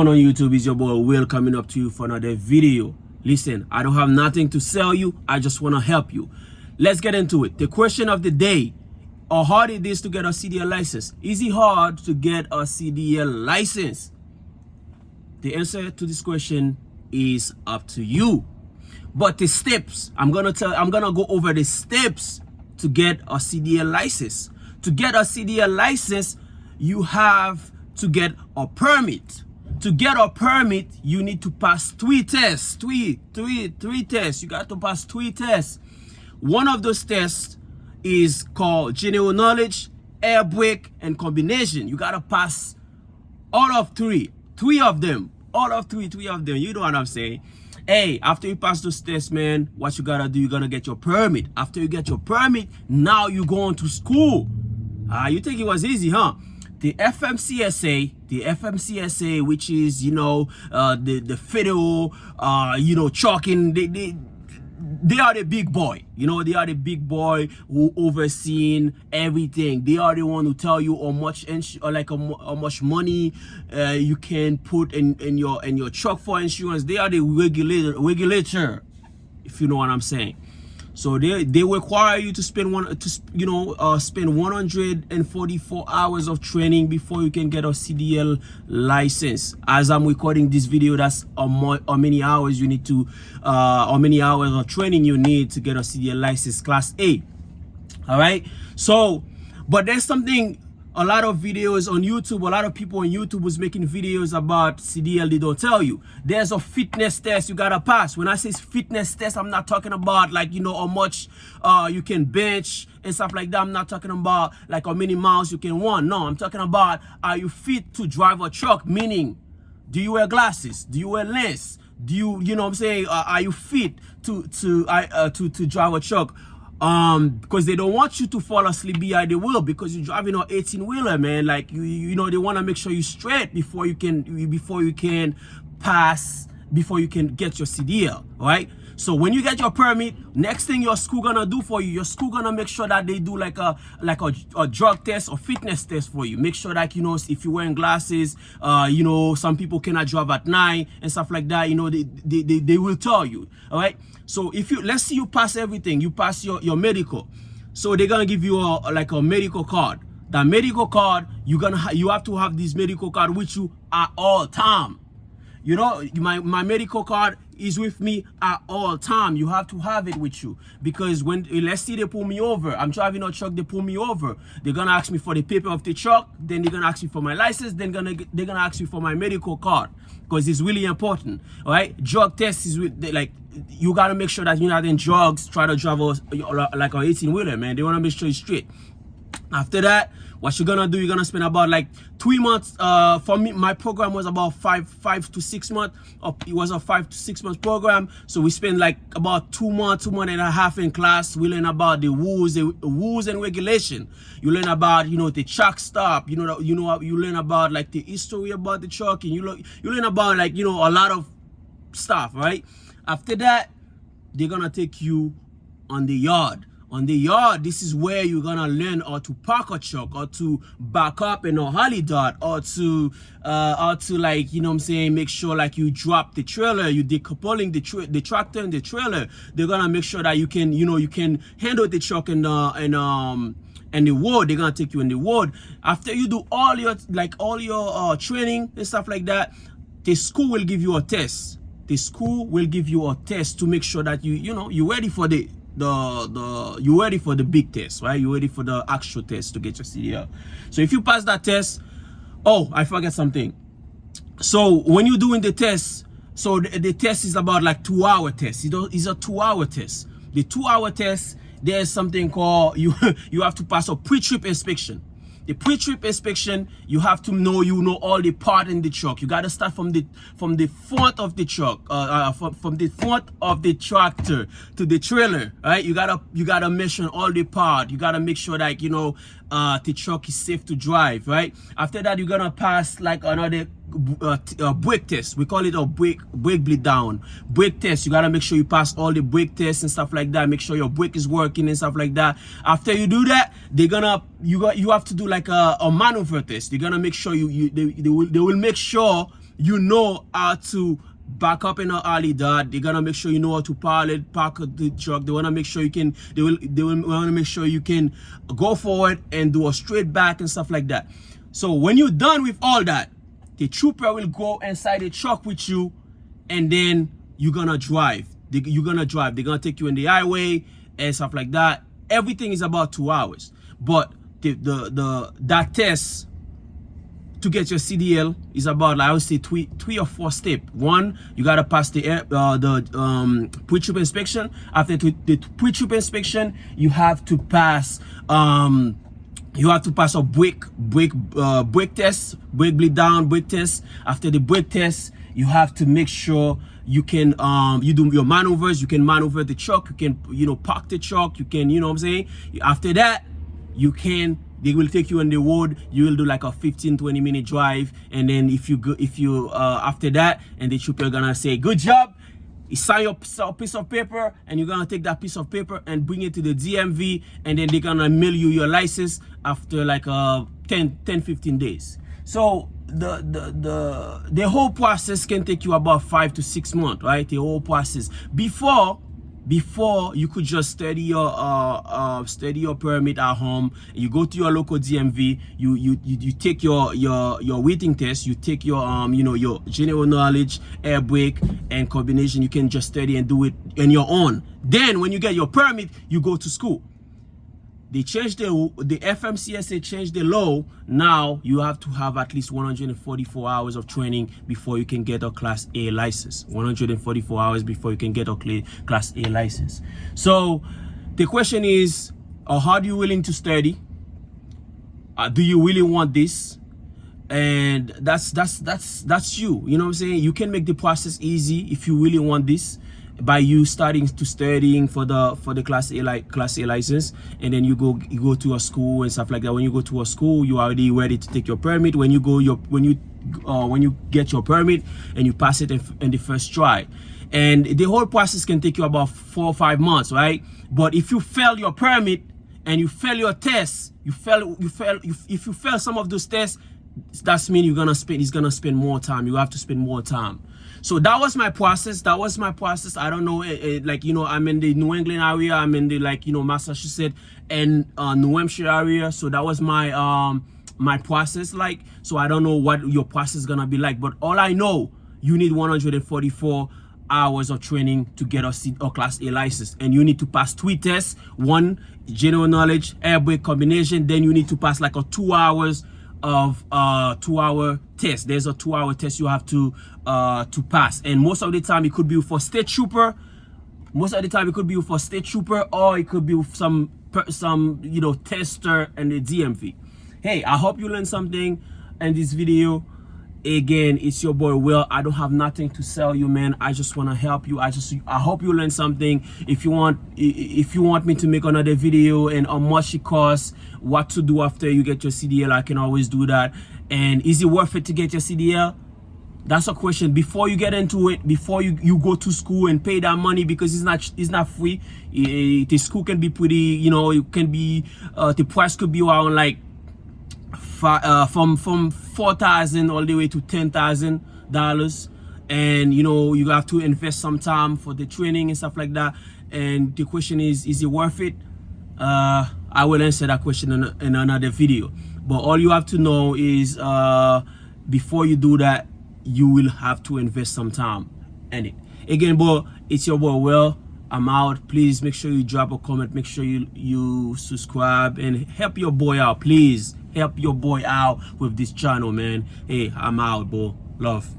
On YouTube is your boy Will coming up to you for another video. Listen, I don't have nothing to sell you. I just want to help you. Let's get into it. The question of the day: how hard it is to get a CDL license? Is it hard to get a CDL license? The answer to this question is up to you. But the steps, I'm gonna go over the steps to get a CDL license. To get a CDL license, you have to get a permit. To get a permit, you need to pass three tests. Three tests. You got to pass three tests. One of those tests is called general knowledge, air brake, and combination. You got to pass all of three. Three of them. You know what I'm saying? Hey, after you pass those tests, man, what you gotta do, you're gonna get your permit. After you get your permit, now you go on to school. You think it was easy, huh? The FMCSA, which is, the federal, chalking, they are the big boy. They are the big boy who overseeing everything. They are the one who tell you how much money you can put in your truck for insurance. They are the regulator, if you know what I'm saying. So they require you to spend 144 hours of training before you can get a CDL license. As I'm recording this video, that's how many hours you need to, how many hours of training you need to get a CDL license class A. All right. So, but there's something. A lot of videos on YouTube, a lot of people on YouTube was making videos about CDL. They don't tell you there's a fitness test you gotta pass. When I say fitness test, I'm not talking about how much you can bench and stuff like that. I'm not talking about how many miles you can run. No, I'm talking about, are you fit to drive a truck? Meaning, do you wear glasses? Do you wear lens? Do you know what I'm saying? Are you fit to drive a truck? Because they don't want you to fall asleep behind the wheel because you're driving an 18-wheeler, man. They want to make sure you're straight before you can pass, before you can get your CDL, right? So when you get your permit, next thing your school gonna do for you, your school gonna make sure that they do a drug test or fitness test for you. Make sure that, if you're wearing glasses, some people cannot drive at night and stuff like that. They will tell you, all right? So let's say you pass everything, you pass your medical. So they're gonna give you a medical card. That medical card, you have to have this medical card with you at all time. My medical card is with me at all time. You have to have it with you because let's say they pull me over, I'm driving a truck, they pull me over, they're gonna ask me for the paper of the truck, then they're gonna ask me for my license, then they're gonna ask me for my medical card because it's really important. All right, drug test is you gotta make sure that you're not in drugs. Try to drive an 18-wheeler, man. They wanna make sure you're straight. After that, what you're gonna do, you're gonna spend about 3 months. For me, my program was about 5 to 6 months. It was a 5 to 6 month program. So we spent about 2 months, 2 months and a half in class. We learn about the rules and regulation. You learn about the truck stop. You learn about the history about the truck, and you learn about a lot of stuff, right? After that, they're gonna take you on the yard. On the yard, this is where you're gonna learn how to park a truck, or to back up in a holly dot, or to make sure you drop the trailer, you decoupling the tractor and the trailer. They're gonna make sure that you can handle the truck and the road. They're gonna take you in the road. After you do all your training and stuff like that, the school will give you a test. The school will give you a test to make sure that you're ready for you're ready for the big test, right? You're ready for the actual test to get your CDL. So if you pass that test, oh, I forgot something. So when you're doing the test, so the test is about 2-hour test. It's a 2-hour test. The 2-hour test, there's something called you have to pass a pre-trip inspection. The pre-trip inspection, you have to know all the part in the truck. You got to start from the front of the truck, from the front of the tractor to the trailer, right? You gotta measure all the part. You gotta make sure that the truck is safe to drive, right? After that, you're gonna pass another brake test. We call it a brake bleed down brake test. You gotta make sure you pass all the brake tests and stuff like that. Make sure your brake is working and stuff like that. After you do that, you have to do a maneuver test. You're gonna make sure they will make sure you know how to back up in an alley dot. They're gonna make sure you know how to park the truck. They wanna make sure you can they will wanna make sure you can go forward and do a straight back and stuff like that. So when you're done with all that, the trooper will go inside the truck with you, and then you're gonna drive. They're gonna take you in the highway and stuff like that. Everything is about 2 hours. But that test to get your CDL is about, like, I would say, three or four steps. One, you gotta pass the pre-trip inspection. After the pre-trip inspection, you have to pass a brake test, brake bleed down brake test. After the brake test, you have to make sure you can you do your maneuvers. You can maneuver the truck. You can park the truck. You can what I'm saying. After that, they will take you on the road. You will do like a 15-20 minute drive, and then if you after that, and the trooper gonna say good job, you sign your piece of paper, and you're gonna take that piece of paper and bring it to the DMV, and then they're gonna mail you your license after like 10-15 days. So the whole process can take you about 5 to 6 months, right? The whole process before you could just study your permit at home. You go to your local DMV, you take your waiting test, you take your your general knowledge, air brake and combination. You can just study and do it on your own. Then when you get your permit, you go to school. They changed the FMCSA changed the law. Now you have to have at least 144 hours of training before you can get a Class A license. 144 hours before you can get a Class A license. So the question is, are you willing to study? Do you really want this? And that's you. You know what I'm saying? You can make the process easy if you really want this, by you studying for the Class A license, and then you go to a school and stuff like that. When you go to a school, you are already ready to take your permit. When you get your permit and you pass it in the first try, and the whole process can take you about 4 or 5 months, right? But if you fail your permit and you fail your tests, if you fail some of those tests, that's mean it's gonna spend more time. You have to spend more time. So that was my process. I don't know, I'm in the New England area. I'm in the Massachusetts and New Hampshire area. So that was my my process like. So I don't know what your process is gonna be like, but all I know, you need 144 hours of training to get a Class A license, and you need to pass 3 tests. One, general knowledge, air brake combination. Then you need to pass like a 2 hours of 2-hour test. There's a 2-hour test you have to pass, and most of the time it could be for state trooper. Or it could be with some tester and the DMV. Hey, I hope you learned something in this video. Again, it's your boy Will. I don't have nothing to sell you, man. I just want to help you. I hope you learned something. If you want me to make another video and how much it costs, what to do after you get your CDL, I can always do that. And is it worth it to get your CDL? That's a question. Before you get into it, before you go to school and pay that money, because it's not free. The school can be pretty, it can be the price could be around like from $4,000 all the way to $10,000, and you have to invest some time for the training and stuff like that. And the question is it worth it? I will answer that question in another video. But all you have to know is before you do that, you will have to invest some time in it. Again, boy, it's your boy Will. I'm out. Please make sure you drop a comment. Make sure you subscribe and help your boy out. Please help your boy out with this channel, man. Hey, I'm out, bro. Love.